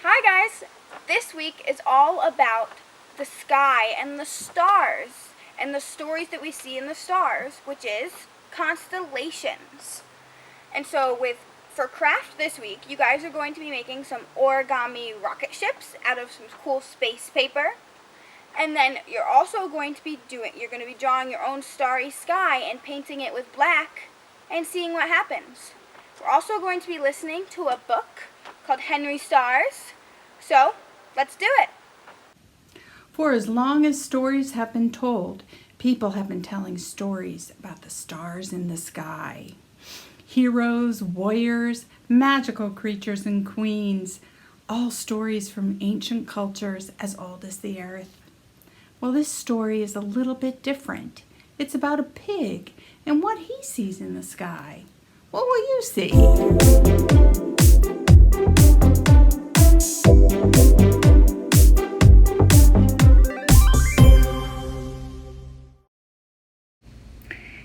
Hi guys! This week is all about the sky and the stars and the stories that we see in the stars, which is constellations. And so for craft this week, you guys are going to be making some origami rocket ships out of some cool space paper. And then you're also going to be drawing your own starry sky and painting it with black and seeing what happens. We're also going to be listening to a book called Henry Stars. So, let's do it. For as long as stories have been told, people have been telling stories about the stars in the sky. Heroes, warriors, magical creatures and queens, all stories from ancient cultures as old as the earth. Well, this story is a little bit different. It's about a pig and what he sees in the sky. What will you see?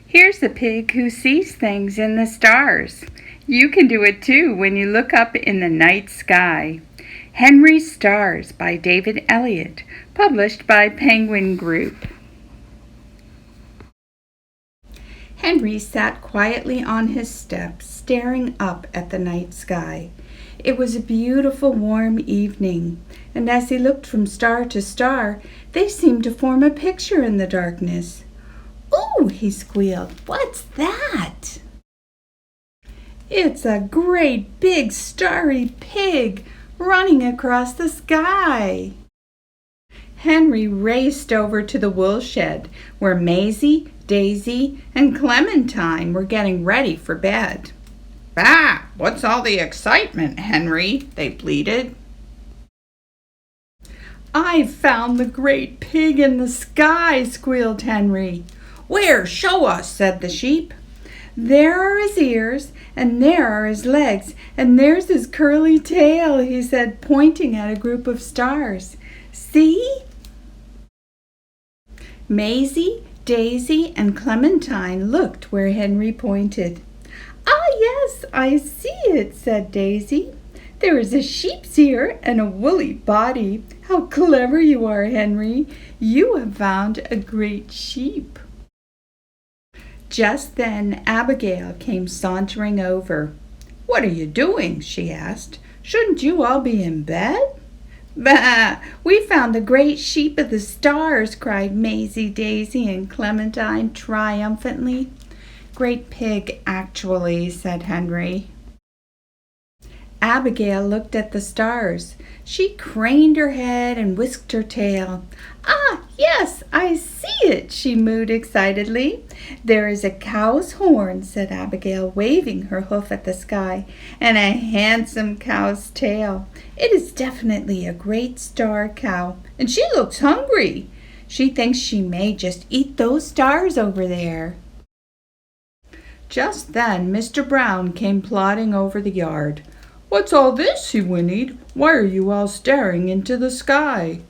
Here's a pig who sees things in the stars. You can do it too when you look up in the night sky. Henry Stars by David Elliott, published by Penguin Group. Henry sat quietly on his step, staring up at the night sky. It was a beautiful warm evening, and as he looked from star to star, they seemed to form a picture in the darkness. "Ooh," he squealed, "what's that?" "It's a great big starry pig running across the sky." Henry raced over to the wool shed where Maisie, Daisy, and Clementine were getting ready for bed. "Bah! What's all the excitement, Henry?" they bleated. "I've found the great pig in the sky," squealed Henry. "Where? Show us," said the sheep. "There are his ears, and there are his legs, and there's his curly tail," he said, pointing at a group of stars. "See?" Maisie, Daisy, and Clementine looked where Henry pointed. "Ah, yes, I see it," said Daisy. "There is a sheep's ear and a woolly body. How clever you are, Henry. You have found a great sheep." Just then Abigail came sauntering over. "What are you doing?" she asked. "Shouldn't you all be in bed?" "Bah! We found the great sheep of the stars," cried Maisie, Daisy, and Clementine triumphantly. "Great pig, actually," said Henry. Abigail looked at the stars. She craned her head and whisked her tail. "Ah, yes, I see it," she mooed excitedly. "There is a cow's horn," said Abigail, waving her hoof at the sky, "and a handsome cow's tail. It is definitely a great star cow, and she looks hungry. She thinks she may just eat those stars over there." Just then Mr. Brown came plodding over the yard. "What's all this?" he whinnied. "Why are you all staring into the sky?"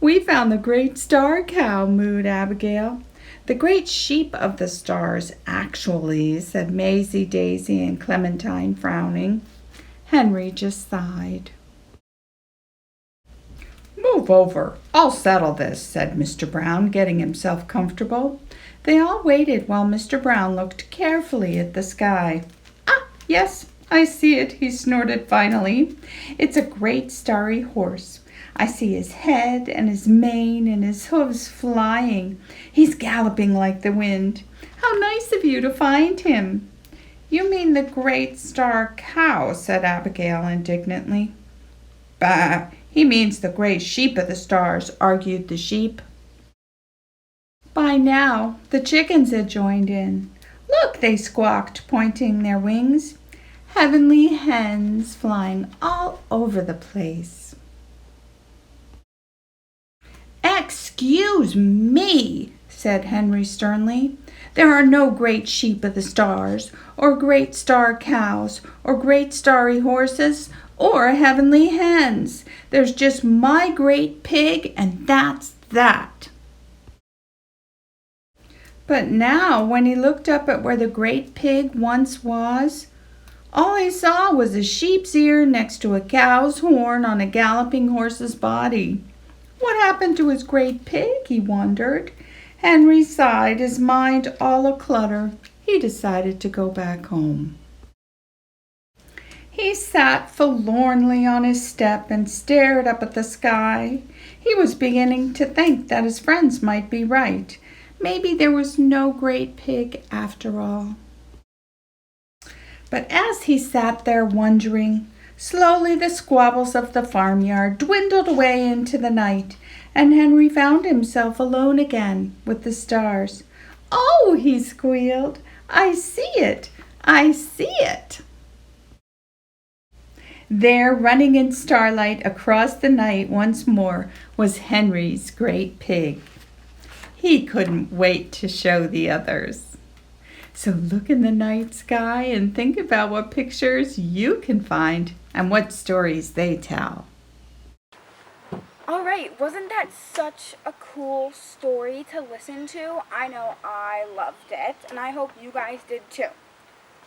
"We found the great star cow," mooed Abigail. "The great sheep of the stars, actually," said Maisie, Daisy, and Clementine, frowning. Henry just sighed. "Move over. I'll settle this," said Mr. Brown, getting himself comfortable. They all waited while Mr. Brown looked carefully at the sky. "Ah, yes, I see it," he snorted finally. "It's a great starry horse. I see his head and his mane and his hooves flying. He's galloping like the wind. How nice of you to find him." "You mean the great star cow," said Abigail indignantly. "Bah! He means the great sheep of the stars," argued the sheep. By now, the chickens had joined in. "Look," they squawked, pointing their wings. "Heavenly hens flying all over the place." "Excuse me," said Henry sternly. "There are no great sheep of the stars, or great star cows, or great starry horses, or heavenly hens. There's just my great pig, and that's that." But now, when he looked up at where the great pig once was, All he saw was a sheep's ear next to a cow's horn on a galloping horse's body. What happened to his great pig, he wondered. Henry sighed, his mind all a-clutter. He decided to go back home. He sat forlornly on his step and stared up at the sky. He was beginning to think that his friends might be right. Maybe there was no great pig after all. But as he sat there wondering, slowly the squabbles of the farmyard dwindled away into the night, and Henry found himself alone again with the stars. "Oh," he squealed, "I see it! I see it!" There, running in starlight across the night once more, was Henry's great pig. He couldn't wait to show the others. So look in the night sky and think about what pictures you can find and what stories they tell. Alright, wasn't that such a cool story to listen to? I know I loved it, and I hope you guys did too.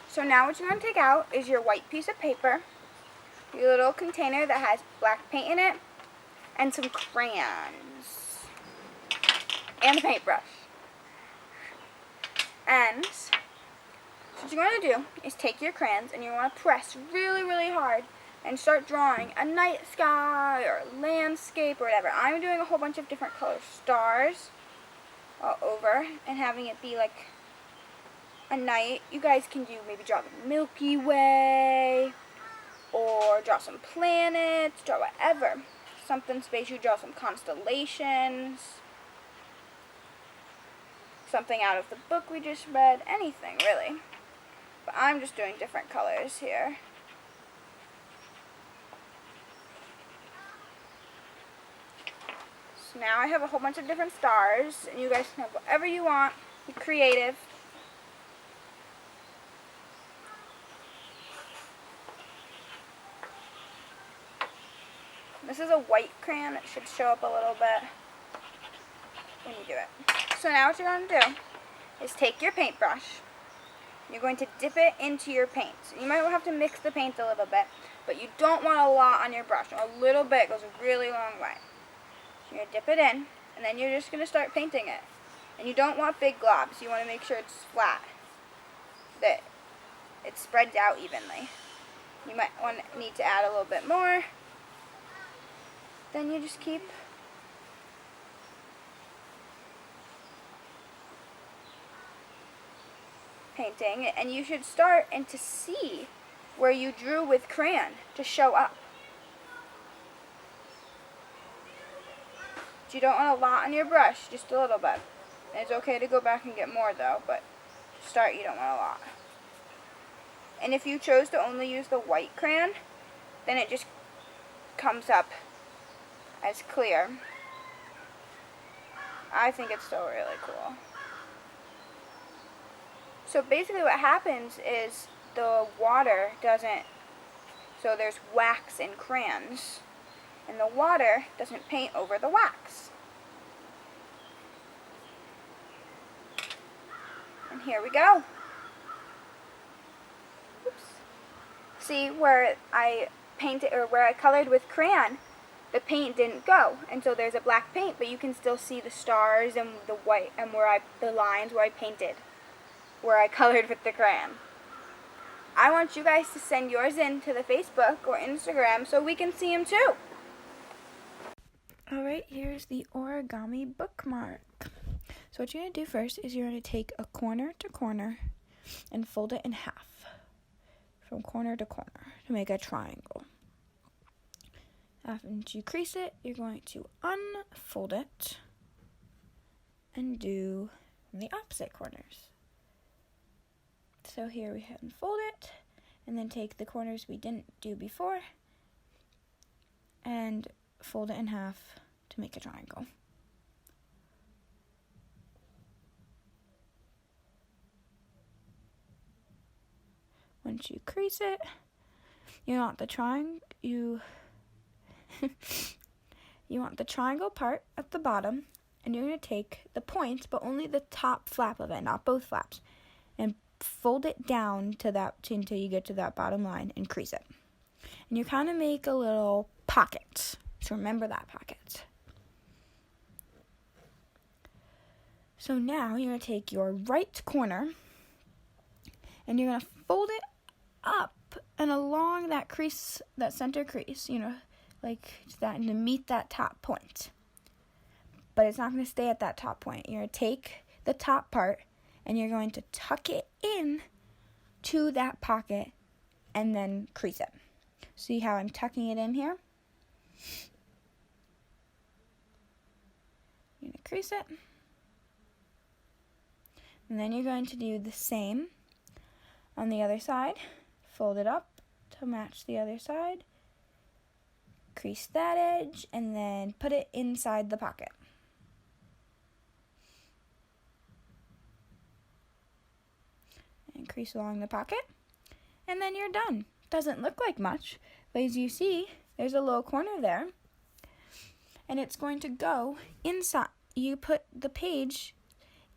So now what you're going to take out is your white piece of paper, your little container that has black paint in it, and some crayons, and a paintbrush. And so what you're going to do is take your crayons and you want to press really, really hard and start drawing a night sky or a landscape or whatever. I'm doing a whole bunch of different color stars all over and having it be like a night. You guys can maybe draw the Milky Way or draw some planets, draw whatever. Something spacey, draw some constellations, something out of the book we just read, anything really. But I'm just doing different colors here. So now I have a whole bunch of different stars, and you guys can have whatever you want. Be creative. This is a white crayon. It should show up a little bit when you do it. So now what you're going to do is take your paintbrush. You're going to dip it into your paint. So you might have to mix the paint a little bit, but you don't want a lot on your brush. A little bit goes a really long way. So you're going to dip it in, and then you're just going to start painting it. And you don't want big globs. You want to make sure it's flat, that it spreads out evenly. You might need to add a little bit more. Then you just keep painting, and you should start and to see where you drew with crayon to show up. You don't want a lot on your brush, just a little bit. And it's okay to go back and get more though, but to start you don't want a lot. And if you chose to only use the white crayon, then it just comes up as clear. I think it's still really cool. So basically what happens is the water doesn't, so there's wax in crayons, and the water doesn't paint over the wax. And here we go. Oops. See where I painted, or where I colored with crayon, the paint didn't go, and so there's a black paint, but you can still see the stars and the white, and the lines where I painted, where I colored with the crayon. I want you guys to send yours in to the Facebook or Instagram so we can see them too. Alright, here's the origami bookmark. So what you're going to do first is you're going to take a corner to corner and fold it in half from corner to corner to make a triangle. After you crease it, you're going to unfold it and do the opposite corners. So here we have unfold it, and then take the corners we didn't do before and fold it in half to make a triangle. Once you crease it, you want the you want the triangle part at the bottom, and you're going to take the points, but only the top flap of it, not both flaps, and fold it down until you get to that bottom line and crease it. And you kind of make a little pocket. So remember that pocket. So now you're going to take your right corner and you're going to fold it up and along that crease, that center crease, like that, and to meet that top point. But it's not going to stay at that top point. You're going to take the top part and you're going to tuck it in to that pocket and then crease it. See how I'm tucking it in here? You're going to crease it. And then you're going to do the same on the other side. Fold it up to match the other side. Crease that edge and then put it inside the pocket. And crease along the pocket. And then you're done. Doesn't look like much, but as you see, there's a little corner there. And it's going to go inside. You put the page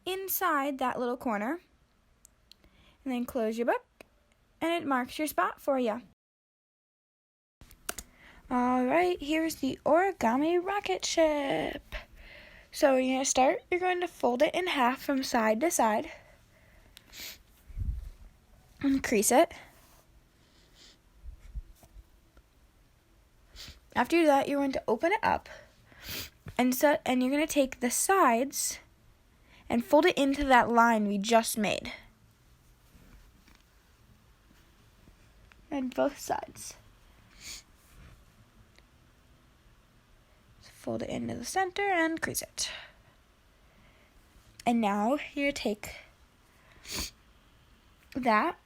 inside that little corner. And then close your book. And it marks your spot for you. Alright, here's the origami rocket ship. So you're going to start, you're going to fold it in half from side to side. And crease it. After that, you're going to open it up. And you're going to take the sides and fold it into that line we just made. And both sides. So fold it into the center and crease it. And now you take that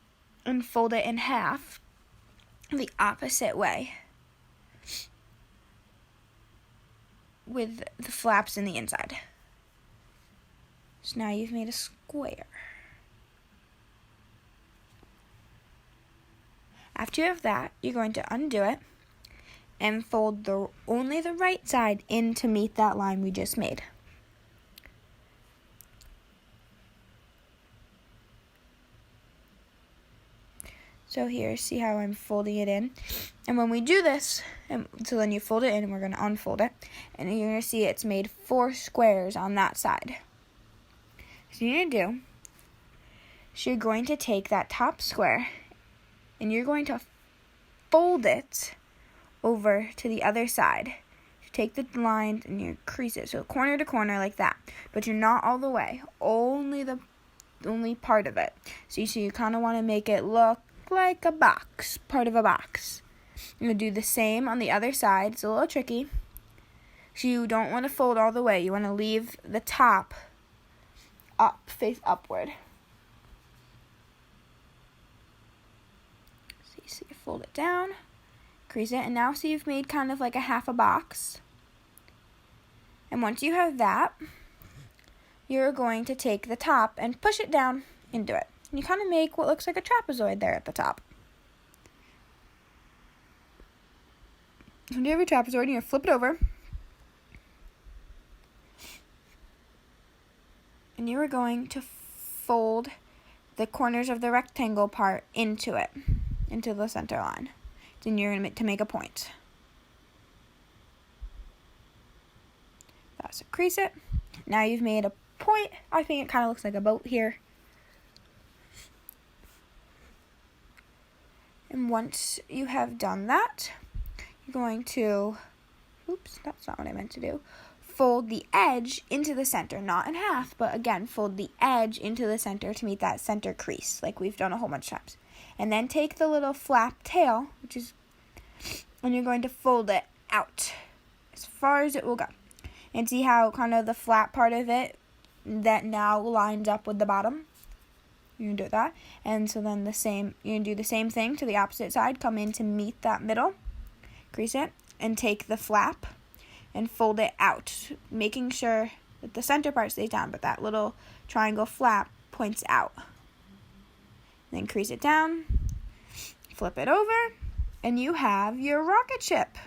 and fold it in half the opposite way with the flaps in the inside. So now you've made a square. After you have that, you're going to undo it and fold only the right side in to meet that line we just made. So here, see how I'm folding it in? And when we do this, so then you fold it in and we're going to unfold it. And you're going to see it's made 4 squares on that side. So you're going to do, so you're going to take that top square and you're going to fold it over to the other side. You take the line and you crease it, so corner to corner like that. But you're not all the way, only part of it. So you kind of want to make it look like a box, part of a box. You're going to do the same on the other side. It's a little tricky. So you don't want to fold all the way. You want to leave the top up, face upward. So you fold it down, crease it, and now see you've made kind of like a half a box. And once you have that, you're going to take the top and push it down into it. And you kind of make what looks like a trapezoid there at the top. When you have your trapezoid, you flip it over. And you are going to fold the corners of the rectangle part into it, into the center line. Then you're going to make a point. So crease it. Now you've made a point. I think it kind of looks like a boat here. And once you have done that, you're going to, oops, that's not what I meant to do. Fold the edge into the center, not in half, but again, fold the edge into the center to meet that center crease, like we've done a whole bunch of times. And then take the little flap tail, and you're going to fold it out as far as it will go. And see how kind of the flat part of it that now lines up with the bottom? You're going to do that. And so then you're going to do the same thing to the opposite side. Come in to meet that middle. Crease it. And take the flap and fold it out. Making sure that the center part stays down, but that little triangle flap points out. Then crease it down. Flip it over. And you have your rocket ship.